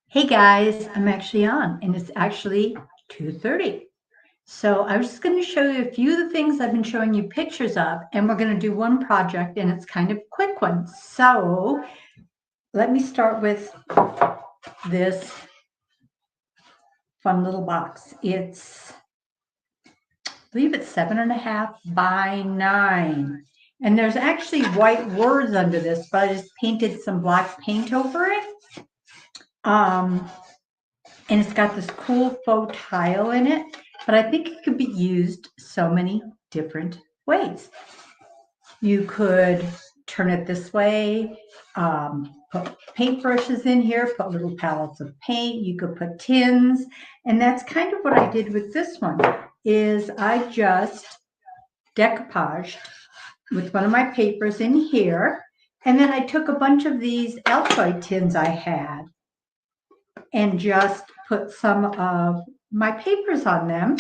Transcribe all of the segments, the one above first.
Hey guys, I'm actually on and it's actually 2:30. So I was just going to show you a few of the things I've been showing you pictures of, and we're going to do one project and it's kind of a quick one. So let me start with this fun little box. I believe it's 7.5 by 9. And there's actually white words under this, but I just painted some black paint over it. And it's got this cool faux tile in it, but I think it could be used so many different ways. You could turn it this way, put paintbrushes in here, put little palettes of paint. You could put tins, and that's kind of what I did with this one. Is I just decoupaged with one of my papers in here, and then I took a bunch of these Altoid tins I had and just put some of my papers on them.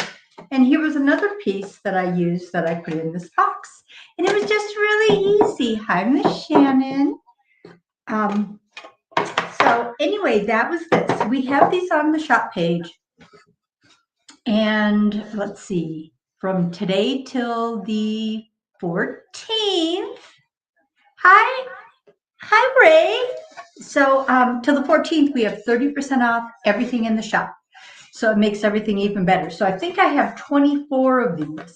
And here was another piece that I used that I put in this box. And it was just really easy. Hi, Miss Shannon. So anyway, that was this. We have these on the shop page. And let's see, from today till the 14th. Hi, Ray. So till the 14th, we have 30% off everything in the shop. So it makes everything even better. So I think I have 24 of these.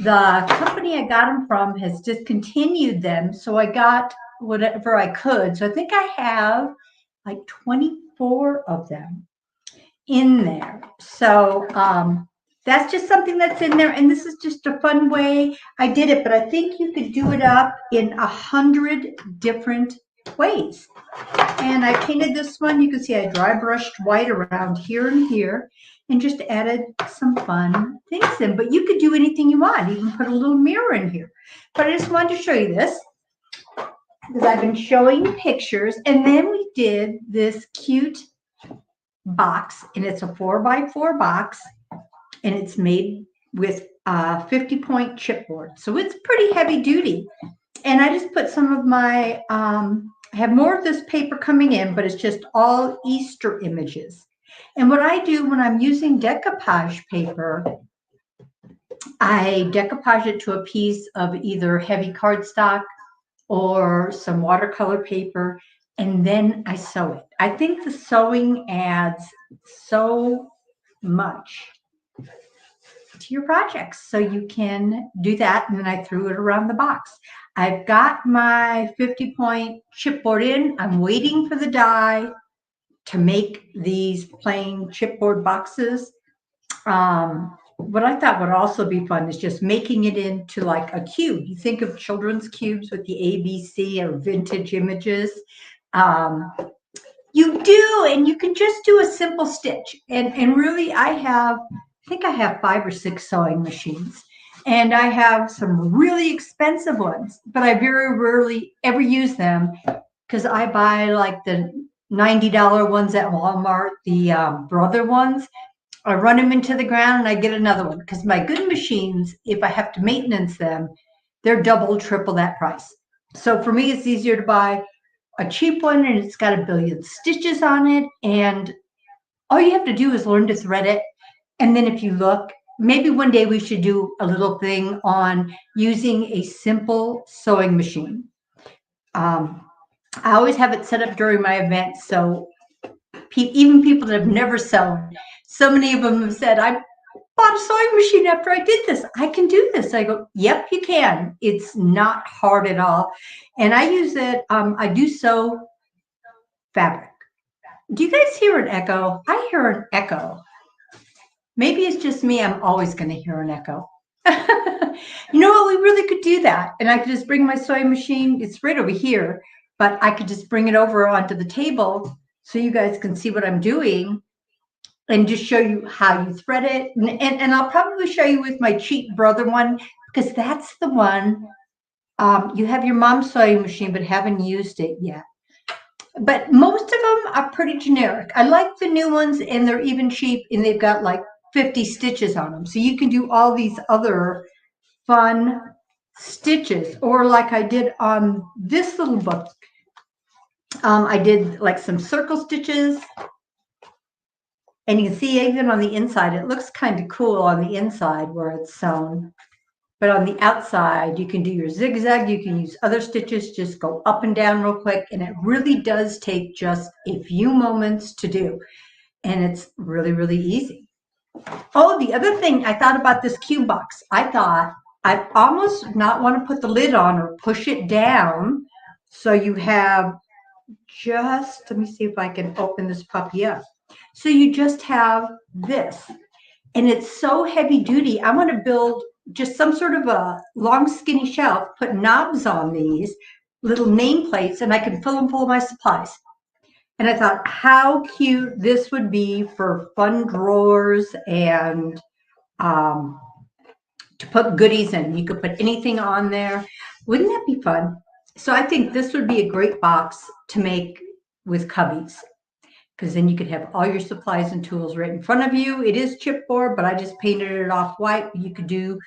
The company I got them from has discontinued them, so I got whatever I could. So I think I have like 24 of them in there. So that's just something that's in there, and this is just a fun way I did it, but I think you could do it up in 100 different ways. And I painted this one. You can see I dry brushed white around here and here and just added some fun things in. But you could do anything you want. Even put a little mirror in here. But I just wanted to show you this because I've been showing you pictures. And then we did this cute box, and it's a 4x4 box, and it's made with 50-point chipboard. So it's pretty heavy duty. And I just put some of my, I have more of this paper coming in, but it's just all Easter images. And what I do when I'm using decoupage paper, I decoupage it to a piece of either heavy cardstock or some watercolor paper, and then I sew it. I think the sewing adds so much to your projects. So you can do that. And then I threw it around the box. I've got my 50-point chipboard in. I'm waiting for the die to make these plain chipboard boxes. What I thought would also be fun is just making it into like a cube. You think of children's cubes with the ABC or vintage images. You do, and you can just do a simple stitch. And really, I think I have 5 or 6 sewing machines. And I have some really expensive ones, but I very rarely ever use them because I buy like the $90 ones at Walmart, the Brother ones. I run them into the ground and I get another one because my good machines, if I have to maintenance them, they're double, triple that price. So for me, it's easier to buy a cheap one, and it's got a billion stitches on it. And all you have to do is learn to thread it. And then if you look, maybe one day we should do a little thing on using a simple sewing machine. I always have it set up during my events. So even people that have never sewn, so many of them have said, I bought a sewing machine after I did this. I can do this. I go, yep, you can. It's not hard at all. And I use it. I do sew fabric. Do you guys hear an echo? I hear an echo. Maybe it's just me. I'm always going to hear an echo. You know what? We really could do that. And I could just bring my sewing machine. It's right over here, but I could just bring it over onto the table so you guys can see what I'm doing and just show you how you thread it. And I'll probably show you with my cheap Brother one, because that's the one. You have your mom's sewing machine, but haven't used it yet. But most of them are pretty generic. I like the new ones, and they're even cheap, and they've got like 50 stitches on them. So you can do all these other fun stitches, or like I did on this little book. I did like some circle stitches. And you can see even on the inside, it looks kind of cool on the inside where it's sewn. But on the outside, you can do your zigzag. You can use other stitches, just go up and down real quick. And it really does take just a few moments to do. And it's really, really easy. Oh, the other thing I thought about this cube box, I thought I'd almost not want to put the lid on or push it down. So you have just, let me see if I can open this puppy up. So you just have this, and it's so heavy duty. I want to build just some sort of a long skinny shelf, put knobs on these little nameplates, and I can fill them full of my supplies. And I thought how cute this would be for fun drawers and to put goodies in. You could put anything on there. Wouldn't that be fun? So I think this would be a great box to make with cubbies, because then you could have all your supplies and tools right in front of you. It is chipboard, but I just painted it off white. You could do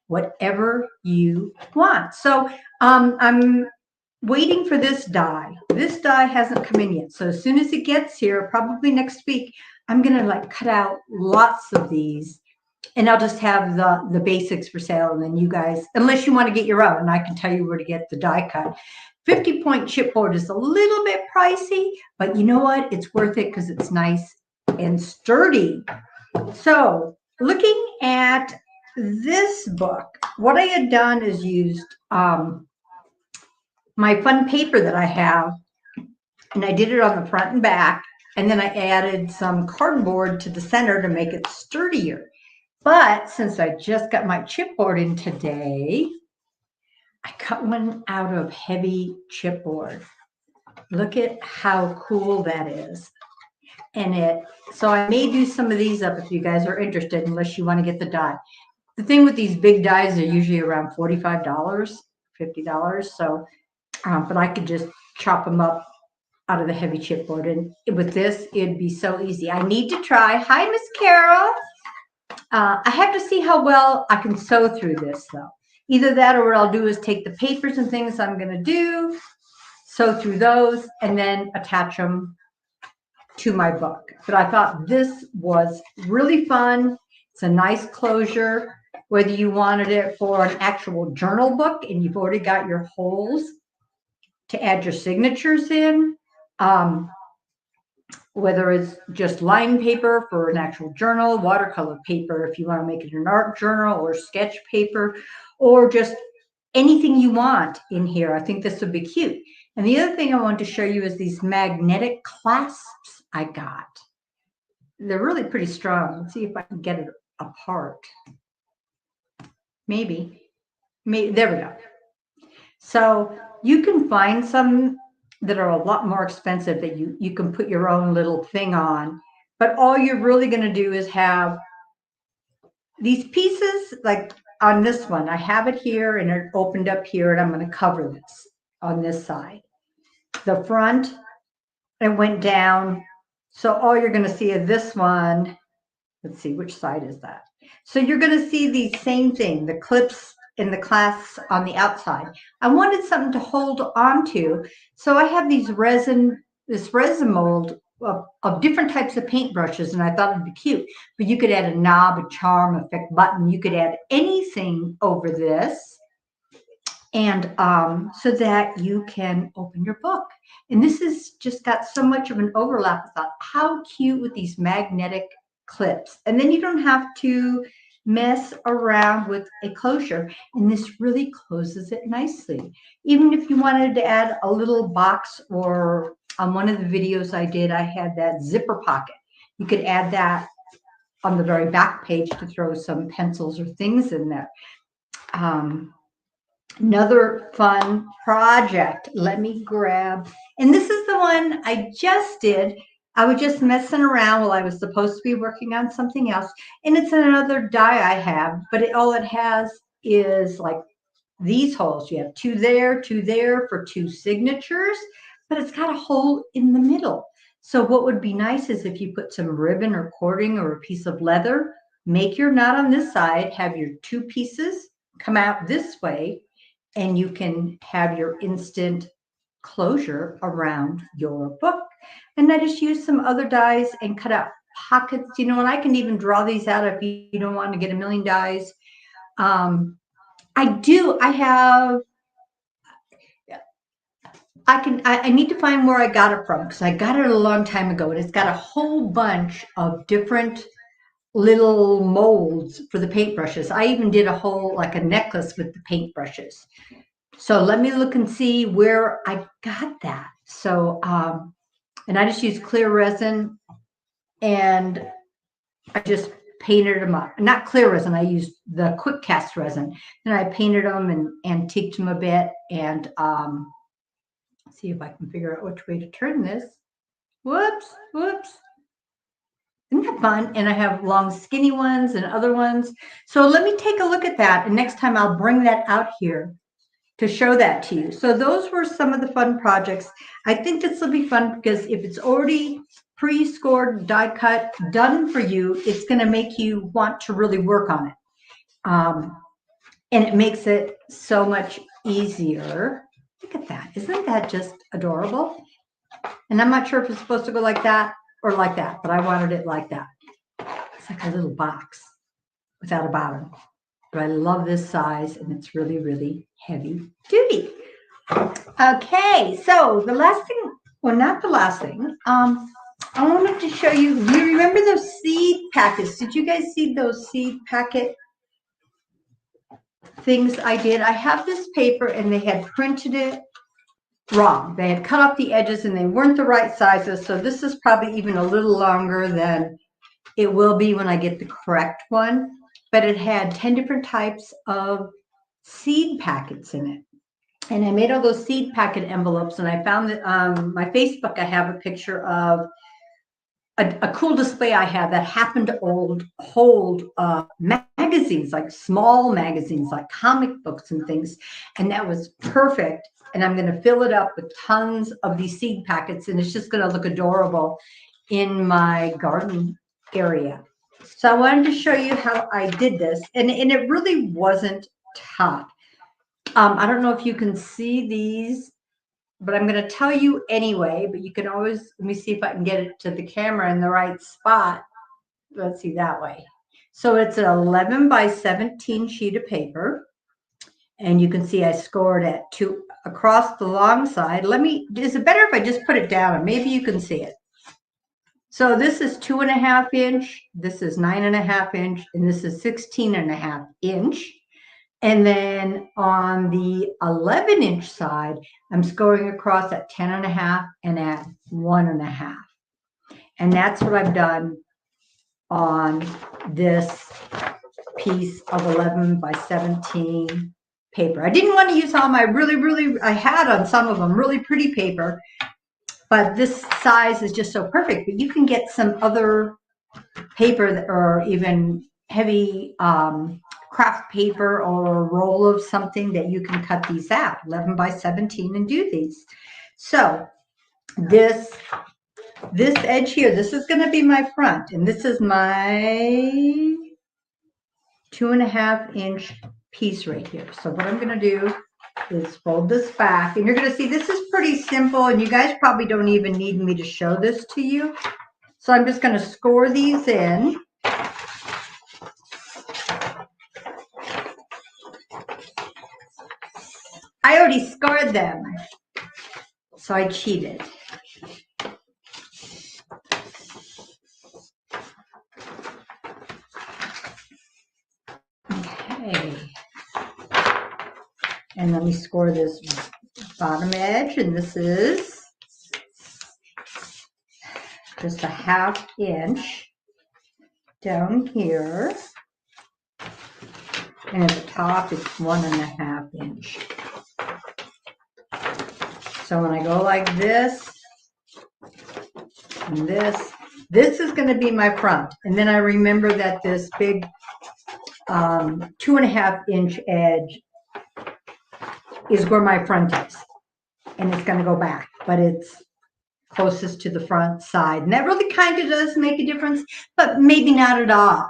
whatever you want. So I'm waiting for this die. This die hasn't come in yet. So as soon as it gets here, probably next week, I'm going to like cut out lots of these, and I'll just have the basics for sale. And then you guys, unless you want to get your own, I can tell you where to get the die cut. 50-point chipboard is a little bit pricey, but you know what? It's worth it because it's nice and sturdy. So looking at this book, what I had done is used my fun paper that I have, and I did it on the front and back, and then I added some cardboard to the center to make it sturdier. But since I just got my chipboard in today, I cut one out of heavy chipboard. Look at how cool that is. And so I may do some of these up if you guys are interested, unless you want to get the die. The thing with these big dies, they're usually around $45, $50. So, but I could just chop them up out of the heavy chipboard. And with this, it'd be so easy. I need to try. Hi, Miss Carol. I have to see how well I can sew through this, though. Either that, or what I'll do is take the papers and things I'm going to do, sew through those, and then attach them to my book. But I thought this was really fun. It's a nice closure, whether you wanted it for an actual journal book and you've already got your holes to add your signatures in, whether it's just line paper for an actual journal, watercolor paper if you want to make it an art journal, or sketch paper, or just anything you want in here. I think this would be cute. And the other thing I wanted to show you is these magnetic clasps I got. They're really pretty strong. Let's see if I can get it apart. Maybe. There we go. So you can find some that are a lot more expensive that you can put your own little thing on. But all you're really going to do is have these pieces, like on this one. I have it here and it opened up here, and I'm going to cover this on this side. The front, it went down. So all you're going to see is this one. Let's see, which side is that? So you're going to see the same thing, the clips and the clasps on the outside. I wanted something to hold on to. So I have this resin mold of different types of paintbrushes, and I thought it'd be cute. But you could add a knob, a charm, effect button. You could add anything over this, and so that you can open your book. And this has just got so much of an overlap. I thought, how cute with these magnetic clips. And then you don't have to mess around with a closure, and this really closes it nicely. Even if you wanted to add a little box, or on one of the videos I did, I had that zipper pocket. You could add that on the very back page to throw some pencils or things in there. Another fun project. Let me grab, and this is the one I just did. I was just messing around while I was supposed to be working on something else. And it's another die I have, but all it has is like these holes. You have two there for two signatures, but it's got a hole in the middle. So what would be nice is if you put some ribbon or cording or a piece of leather, make your knot on this side, have your two pieces come out this way, and you can have your instant closure around your book. And I just use some other dies and cut out pockets, you know, and I can even draw these out if you don't want to get a million dies. I need to find where I got it from, because I got it a long time ago, and it's got a whole bunch of different little molds for the paintbrushes. I even did a whole, like a necklace with the paintbrushes. So let me look and see where I got that. So, and I just use clear resin, and I just painted them up. Not clear resin, I used the quick cast resin. Then I painted them and antiqued them a bit, and see if I can figure out which way to turn this. Whoops. Isn't that fun? And I have long skinny ones and other ones. So let me take a look at that. And next time I'll bring that out here to show that to you. So those were some of the fun projects. I think this will be fun because if it's already pre-scored, die cut, done for you, it's going to make you want to really work on it. And it makes it so much easier. Look at that. Isn't that just adorable? And I'm not sure if it's supposed to go like that or like that, but I wanted it like that. It's like a little box without a bottom. But I love this size, and it's really, really heavy duty. Okay, so the last thing, well, not the last thing, I wanted to show you, do you remember those seed packets? Did you guys see those seed packet things I did? I have this paper, and they had printed it wrong. They had cut off the edges, and they weren't the right sizes, so this is probably even a little longer than it will be when I get the correct one. But it had 10 different types of seed packets in it. And I made all those seed packet envelopes, and I found that on my Facebook, I have a picture of a cool display I have that happened to hold magazines, like small magazines, like comic books and things. And that was perfect. And I'm going to fill it up with tons of these seed packets, and it's just going to look adorable in my garden area. So I wanted to show you how I did this, and it really wasn't tough. I don't know if you can see these, but I'm going to tell you anyway, but you can always, let me see if I can get it to the camera in the right spot. Let's see, that way. So it's an 11 by 17 sheet of paper, and you can see I scored at 2 across the long side. Is it better if I just put it down, and maybe you can see it? So this is 2.5 inch, this is 9.5 inch, and this is 16.5 inch. And then on the 11-inch side, I'm scoring across at 10.5 and at 1.5. And that's what I've done on this piece of 11 by 17 paper. I didn't want to use all my I had on some of them really pretty paper, but this size is just so perfect. But you can get some other paper that, or even heavy craft paper or a roll of something that you can cut these out, 11 by 17, and do these. So this edge here, this is going to be my front, and this is my 2.5 inch piece right here. So what I'm going to do is fold this back, and you're going to see this is pretty simple, and you guys probably don't even need me to show this to you. So I'm just going to score these in. I already scored them, so I cheated. Okay. And let me score this bottom edge, and this is just a 1/2 inch down here. And at the top, it's 1.5 inch. So when I go like this, and this is going to be my front. And then I remember that this big 2.5 inch edge is where my front is. And it's going to go back, but it's closest to the front side. And that really kind of does make a difference, but maybe not at all.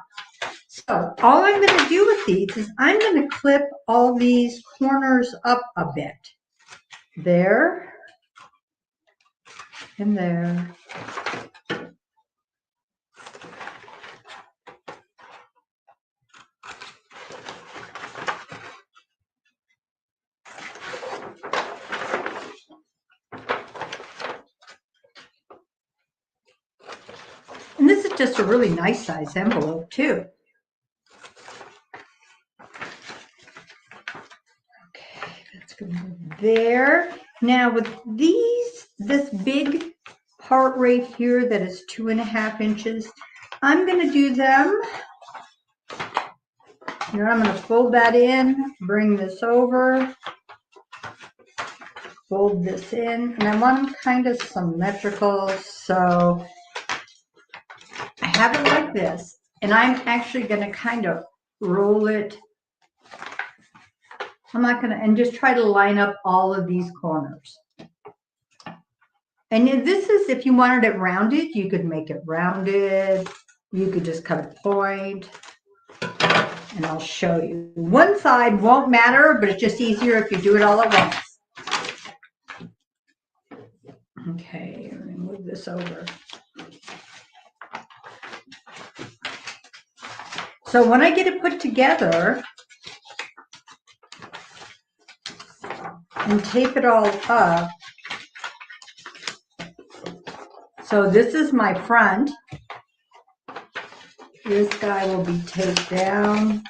So all I'm going to do with these is I'm going to clip all these corners up a bit. There, in there. And this is just a really nice size envelope too. Okay, that's going to go there. Now with this big part right here that is 2.5 inches, I'm going to do them. You know, I'm going to fold that in, bring this over, fold this in, and I want them kind of symmetrical, so I have it like this, and I'm actually going to kind of roll it. I'm not going to, and just try to line up all of these corners. And this is, if you wanted it rounded, you could make it rounded. You could just cut a point, and I'll show you. One side won't matter, but it's just easier if you do it all at once. Okay, let me move this over. So when I get it put together and tape it all up, so this is my front. This guy will be taped down,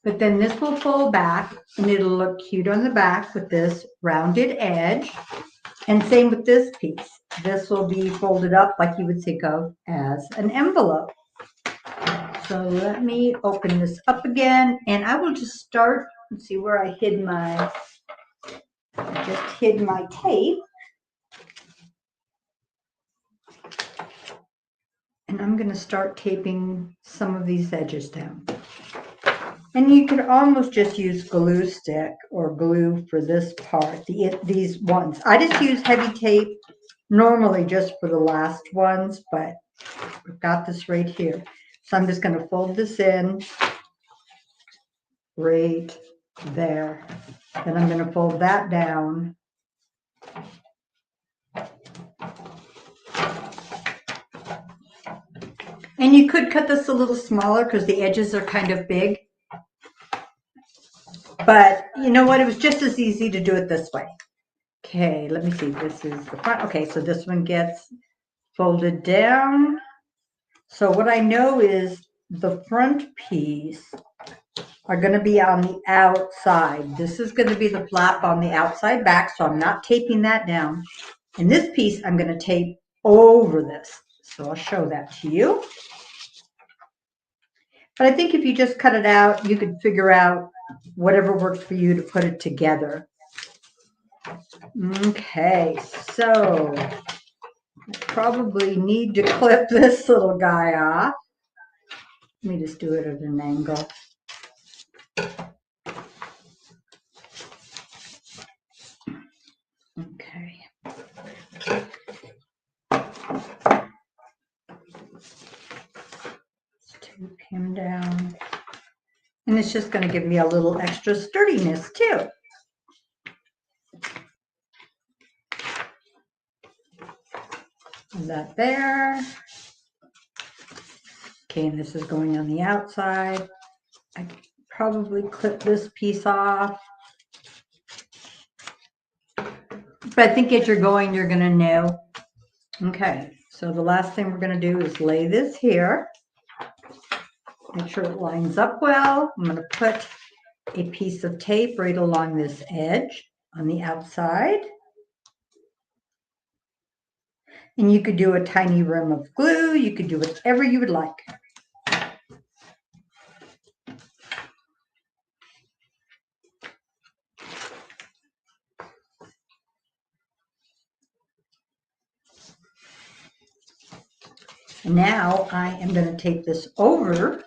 but then this will fold back and it'll look cute on the back with this rounded edge. And same with this piece. This will be folded up like you would think of as an envelope. So let me open this up again, and I will just start. Let's see where I hid my, I just hid my tape. And I'm going to start taping some of these edges down. And you could almost just use glue stick or glue for this part, these ones. I just use heavy tape normally just for the last ones, but I've got this right here. So I'm just going to fold this in right there. Then I'm going to fold that down. And you could cut this a little smaller because the edges are kind of big. But you know what? It was just as easy to do it this way. Okay, let me see. This is the front. Okay, so this one gets folded down. So what I know is the front piece are going to be on the outside. This is going to be the flap on the outside back, so I'm not taping that down. And this piece I'm going to tape over this. So I'll show that to you. But I think if you just cut it out, you could figure out whatever works for you to put it together. Okay, so I probably need to clip this little guy off. Let me just do it at an angle. Okay. Tape him down. And it's just going to give me a little extra sturdiness too. That there. Okay, and this is going on the outside. I probably clip this piece off. But I think as you're going, you're going to know. Okay, so the last thing we're going to do is lay this here. Make sure it lines up well. I'm going to put a piece of tape right along this edge on the outside. And you could do a tiny rim of glue. You could do whatever you would like. Now I am going to tape this over.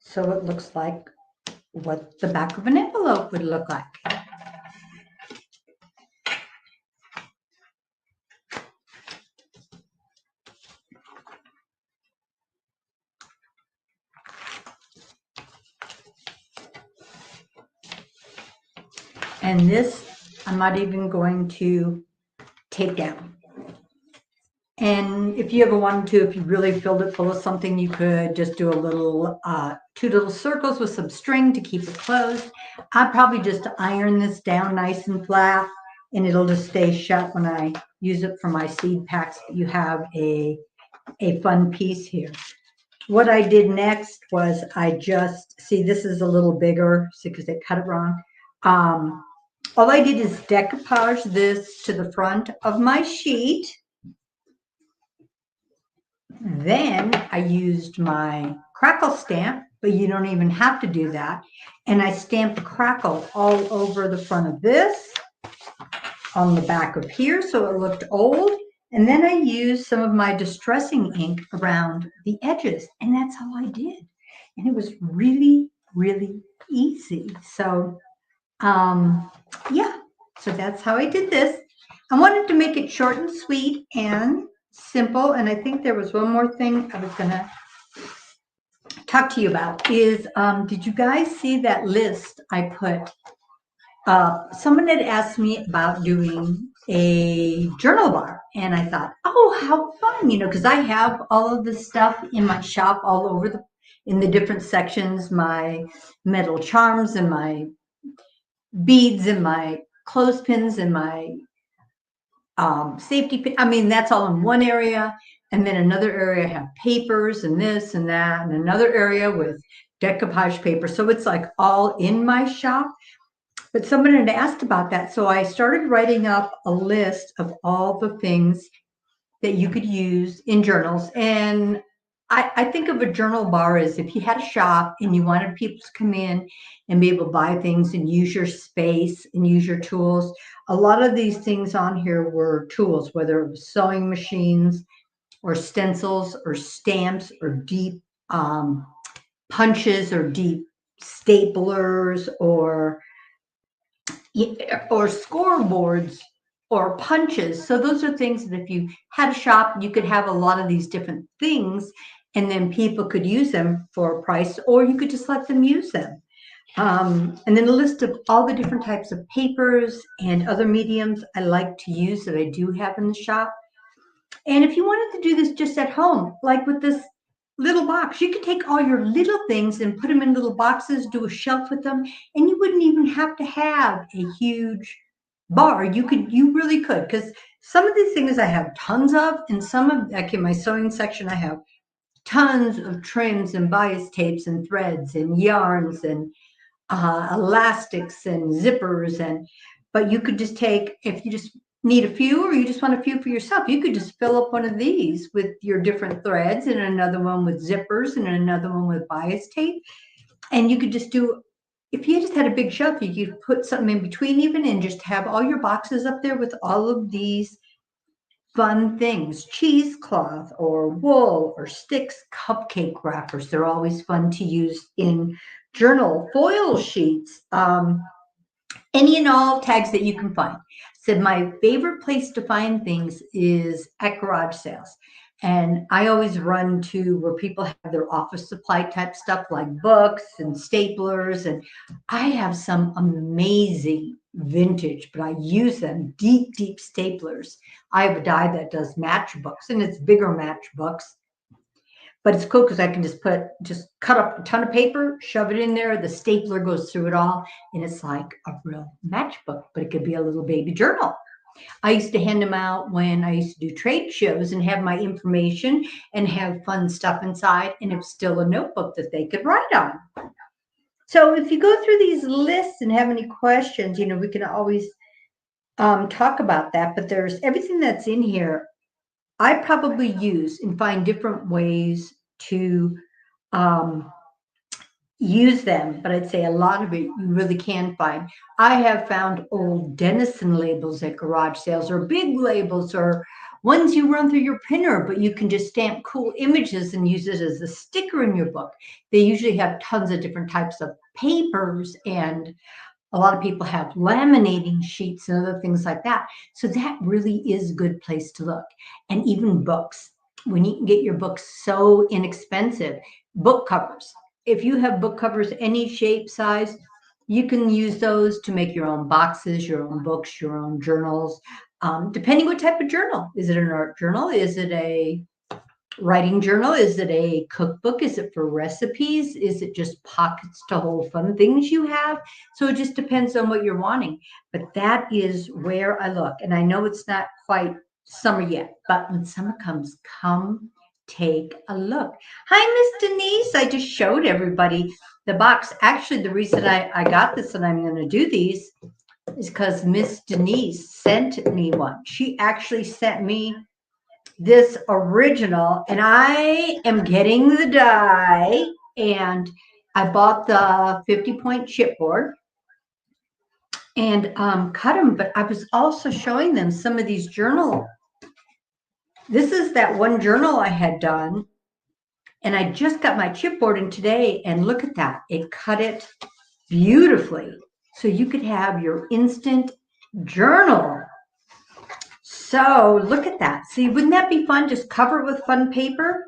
So it looks like what the back of an envelope would look like. And this, I'm not even going to tape down. And if you ever wanted to, if you really filled it full of something, you could just do a little, 2 little circles with some string to keep it closed. I'd probably just iron this down nice and flat, and it'll just stay shut when I use it for my seed packs. You have a fun piece here. What I did next was I just, see, this is a little bigger, see, because they cut it wrong. All I did is decoupage this to the front of my sheet. Then I used my crackle stamp, but you don't even have to do that. And I stamped crackle all over the front of this, on the back of here, so it looked old. And then I used some of my distressing ink around the edges, and that's all I did. And it was really, really easy. So, yeah, so that's how I did this. I wanted to make it short and sweet and simple. And I think there was one more thing I was going to talk to you about is, did you guys see that list I put? Someone had asked me about doing a journal bar, and I thought, oh, how fun, because I have all of this stuff in my shop all over in the different sections, my metal charms and my beads and my clothespins and my safety pin. I mean, that's all in one area. And then another area I have papers and this and that, and another area with decoupage paper. So it's like all in my shop. But someone had asked about that. So I started writing up a list of all the things that you could use in journals. And I think of a journal bar as if you had a shop and you wanted people to come in and be able to buy things and use your space and use your tools. A lot of these things on here were tools, whether it was sewing machines or stencils or stamps or deep punches or deep staplers or scoreboards or punches. So those are things that if you had a shop, you could have a lot of these different things, and then people could use them for a price, or you could just let them use them. And then a list of all the different types of papers and other mediums I like to use that I do have in the shop. And if you wanted to do this just at home, like with this little box, you could take all your little things and put them in little boxes, do a shelf with them, and you wouldn't even have to have a huge bar. You really could, because some of these things I have tons of, and some of, like in my sewing section, I have tons of trims and bias tapes and threads and yarns and elastics and zippers, but you could just take, if you just need a few or you just want a few for yourself, you could just fill up one of these with your different threads and another one with zippers and another one with bias tape. And you could just do, if you just had a big shelf, you could put something in between even and just have all your boxes up there with all of these fun things, cheesecloth or wool or sticks, cupcake wrappers. They're always fun to use in journal foil sheets, any and all tags that you can find. Said my favorite place to find things is at garage sales. And I always run to where people have their office supply type stuff like books and staplers. And I have some amazing vintage, but I use them, deep, deep staplers. I have a die that does matchbooks, and it's bigger matchbooks. But it's cool because I can just cut up a ton of paper, shove it in there. The stapler goes through it all, and it's like a real matchbook, but it could be a little baby journal. I used to hand them out when I used to do trade shows and have my information and have fun stuff inside, and it's still a notebook that they could write on. So if you go through these lists and have any questions, we can always talk about that. But there's everything that's in here I probably use and find different ways to use them, but I'd say a lot of it you really can find. I have found old Dennison labels at garage sales, or big labels, or ones you run through your printer, but you can just stamp cool images and use it as a sticker in your book. They usually have tons of different types of papers, and a lot of people have laminating sheets and other things like that. So that really is a good place to look. And even books, when you can get your books so inexpensive, book covers. If you have book covers, any shape, size, You can use those to make your own boxes, your own books, your own journals, depending what type of journal. Is it an art journal? Is it a writing journal? Is it a cookbook? Is it for recipes? Is it just pockets to hold fun things you have? So it just depends on what you're wanting. But that is where I look. And I know it's not quite summer yet, but when summer comes, come take a look. Hi, Miss Denise. I just showed everybody the box. Actually, the reason I got this and I'm going to do these is because Miss Denise sent me one. She actually sent me this original, and I am getting the die, and I bought the 50-point chipboard and cut them, but I was also showing them some of these journal. This is that one journal I had done, and I just got my chipboard in today, and look at that. It cut it beautifully. So you could have your instant journal. So look at that. See, wouldn't that be fun? Just cover it with fun paper.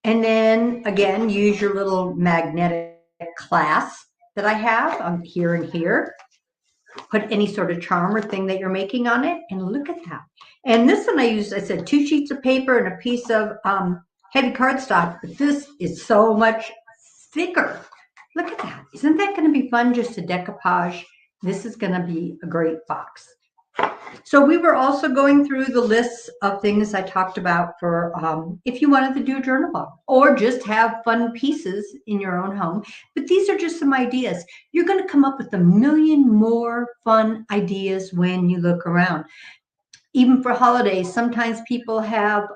And then again, use your little magnetic clasp that I have on here and here. Put any sort of charm or thing that you're making on it. And look at that. And this one I said 2 sheets of paper and a piece of heavy cardstock. But this is so much thicker. Look at that. Isn't that going to be fun just to decoupage? This is going to be a great box. So we were also going through the lists of things I talked about for if you wanted to do a journal box or just have fun pieces in your own home. But these are just some ideas. You're going to come up with a million more fun ideas when you look around. Even for holidays, sometimes people have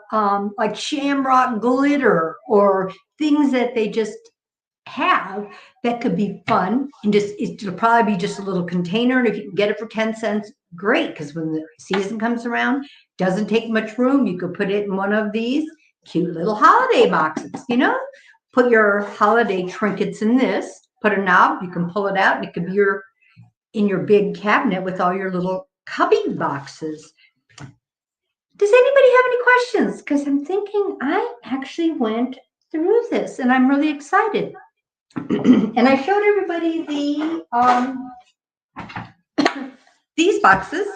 like shamrock glitter or things that they just have that could be fun, and just it'll probably be just a little container, and if you can get it for 10 cents, great, because when the season comes around, doesn't take much room. You could put it in one of these cute little holiday boxes, put your holiday trinkets in this, put a knob, you can pull it out, and it could be in your big cabinet with all your little cubby boxes. Does anybody have any questions? Because I'm thinking I actually went through this and I'm really excited. And I showed everybody these boxes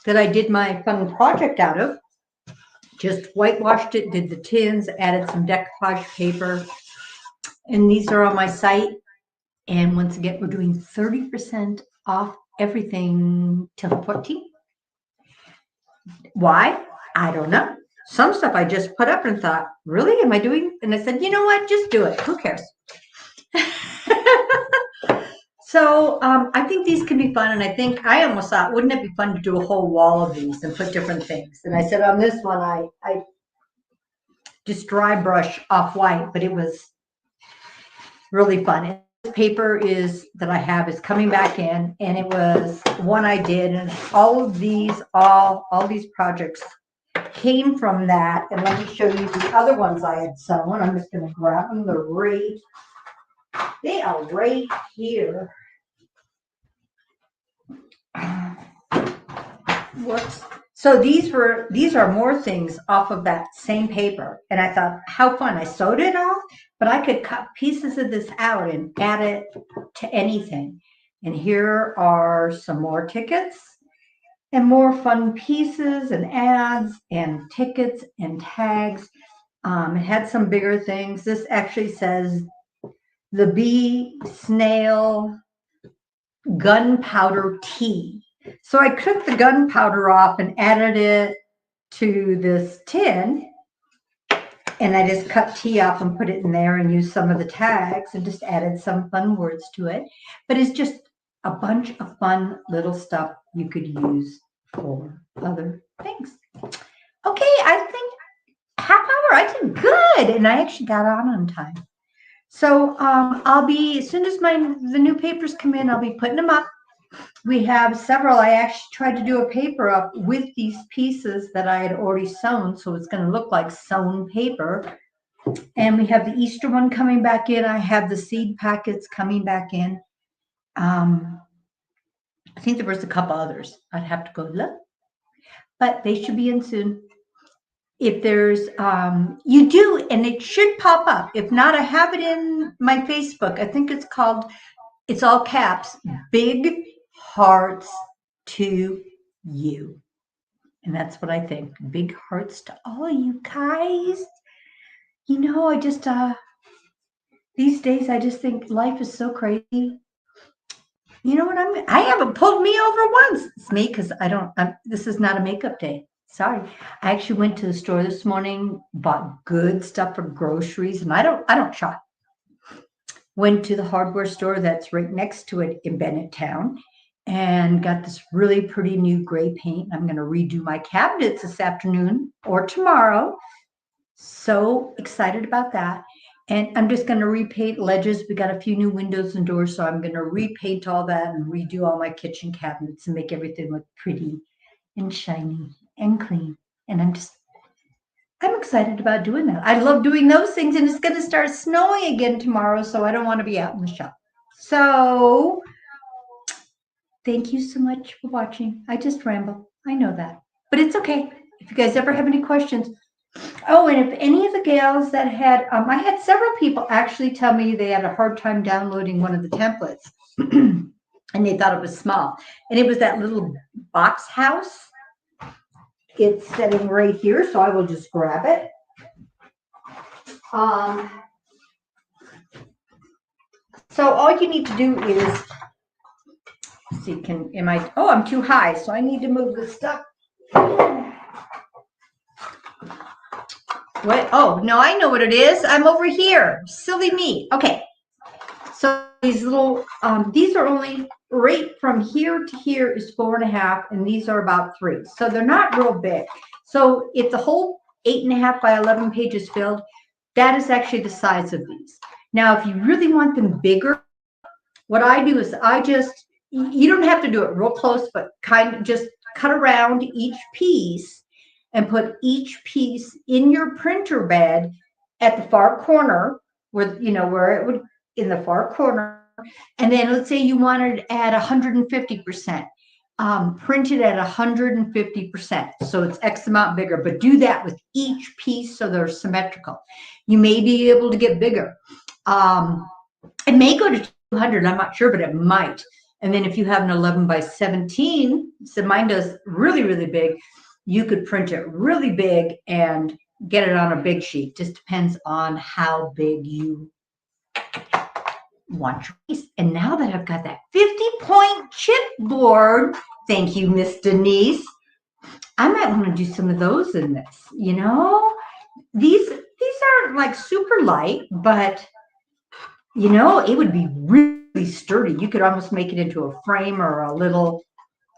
that I did my fun project out of. Just whitewashed it, did the tins, added some decoupage paper. And these are on my site. And once again, we're doing 30% off everything till the 14th. Why? I don't know. Some stuff I just put up and thought, really? Am I doing? And I said, you know what? Just do it. Who cares? So I think these can be fun, and I almost thought, wouldn't it be fun to do a whole wall of these and put different things? And I said on this one, I just dry brush off white, but it was really fun. And this paper that I have is coming back in, and it was one I did, and all these projects came from that. And let me show you the other ones I had sewn. I'm just going to grab them. They are right here. Whoops. So these are more things off of that same paper. And I thought, how fun. I sewed it off, but I could cut pieces of this out and add it to anything. And here are some more tickets and more fun pieces and ads and tickets and tags. It had some bigger things. This actually says the bee snail gunpowder tea. So I took the gunpowder off and added it to this tin, and I just cut tea off and put it in there and used some of the tags and just added some fun words to it. But it's just a bunch of fun little stuff you could use for other things. Okay, I think half hour, I did good, and I actually got on time. So I'll be, as soon as the new papers come in, I'll be putting them up. We have several. I actually tried to do a paper up with these pieces that I had already sewn, so it's going to look like sewn paper. And we have the Easter one coming back in. I have the seed packets coming back in. I think there was a couple others. I'd have to go look, but they should be in soon. If there's, you do, and it should pop up. If not, I have it in my Facebook. I think it's called it's all caps, big hearts to you. And that's what I think. Big hearts to all of you guys. You know, I just, these days, I just think life is so crazy. You know what I haven't pulled me over once. It's me because this is not a makeup day. Sorry. I actually went to the store this morning, bought good stuff for groceries, and I don't shop. Went to the hardware store that's right next to it in Bennett Town and got this really pretty new gray paint. I'm going to redo my cabinets this afternoon or tomorrow. So excited about that. And I'm just going to repaint ledges. We got a few new windows and doors, so I'm going to repaint all that and redo all my kitchen cabinets and make everything look pretty and shiny and clean. And I'm excited about doing that. I love doing those things, and it's going to start snowing again tomorrow, so I don't want to be out in the shop. So thank you so much for watching. I just ramble. I know that, but it's okay. If you guys ever have any questions, oh, and if any of the gals that had, I had several people actually tell me they had a hard time downloading one of the templates and they thought it was small. And it was that little box house. It's sitting right here, so I will just grab it. So all you need to do is, see, I'm too high, so I need to move the stuff. What? Oh, no, I know what it is. I'm over here. Silly me. Okay. So these little, these are only right from here to here is 4.5, and these are about 3. So they're not real big. So if the whole 8.5 by 11 pages filled, that is actually the size of these. Now, if you really want them bigger, what I do is you don't have to do it real close, but kind of just cut around each piece and put each piece in your printer bed at the far corner where it would, in the far corner. And then let's say you wanted it at 150%, print it at 150%. So it's X amount bigger, but do that with each piece so they're symmetrical. You may be able to get bigger. It may go to 200, I'm not sure, but it might. And then if you have an 11 by 17, so mine does really, really big, you could print it really big and get it on a big sheet. Just depends on how big you want your piece. And now that I've got that 50-point chipboard, thank you, Miss Denise, I might want to do some of those in this. You know, these aren't like super light, but you know, it would be really sturdy. You could almost make it into a frame or a little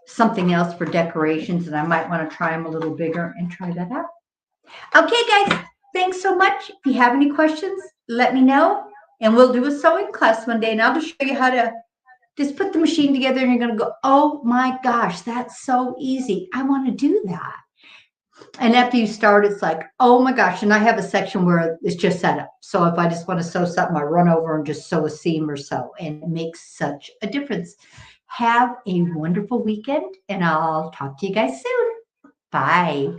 something else for decorations, and I might want to try them a little bigger and try that out. Okay, guys, thanks so much. If you have any questions, let me know, and we'll do a sewing class one day, and I'll just show you how to just put the machine together, and you're going to go, oh my gosh, that's so easy. I want to do that. And after you start, it's like, oh my gosh. And I have a section where it's just set up. So if I just want to sew something, I run over and just sew a seam or so. And it makes such a difference. Have a wonderful weekend, and I'll talk to you guys soon. Bye.